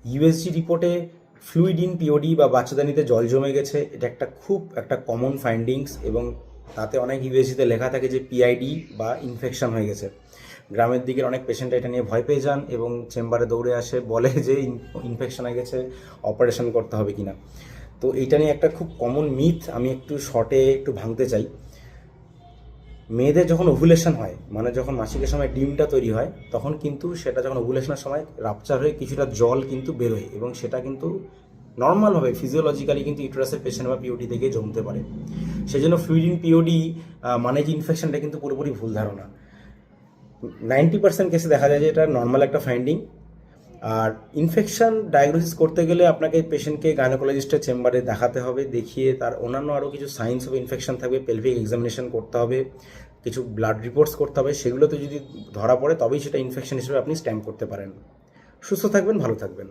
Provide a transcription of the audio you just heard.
USG রিপোর্টে fluid in POD বা বাচ্চাদানিতে জল জমে গেছে, এটা একটা কমন ফাইন্ডিংস, এবং তাতে অনেক ইউএসজিতে লেখা থাকে যে পিআইডি বা ইনফেকশন হয়ে গেছে। গ্রামের দিকের অনেক পেশেন্ট এটা নিয়ে ভয় পেয়ে যান এবং চেম্বারে দৌড়ে আসে, বলে যে ইনফেকশন হয়ে গেছে, অপারেশন করতে হবে কিনা। তো এইটা নিয়ে একটা খুব কমন মিথ আমি একটু শর্টে একটু ভাঙতে চাই। মেয়েদের যখন ওভুলেশন হয়, মানে যখন মাসিকের সময় ডিমটা তৈরি হয়, তখন কিন্তু সেটা যখন ওভুলেশনের সময় রাপচার হয়ে কিছুটা জল কিন্তু বেরোয়, এবং সেটা কিন্তু নর্মালভাবে ফিজিওলজিক্যালি কিন্তু ইউটেরাসের পেশেন্ট বা পিওডি থেকে জমতে পারে। সেই জন্য ফ্লুইড ইন পিওডি মানে যে ইনফেকশনটা কিন্তু পুরোপুরি ভুল ধারণা। 90% কেসে দেখা যায় যে এটা নর্মাল একটা ফাইন্ডিং। আর ইনফেকশন ডায়াগনোসিস করতে গেলে আপনাকে পেশেন্টকে গাইনোকোলজিস্টের চেম্বারে দেখাতে হবে, দেখিয়ে তার অন্যান্য আরও কিছু সাইন্স অফ ইনফেকশন থাকবে, পেলভিক এক্সামিনেশন করতে হবে, কিছু ব্লাড রিপোর্টস করতে হবে, সেগুলোতে যদি ধরা পড়ে তবেই সেটা ইনফেকশন হিসেবে আপনি স্ট্যাম্প করতে পারেন। সুস্থ থাকবেন, ভালো থাকবেন।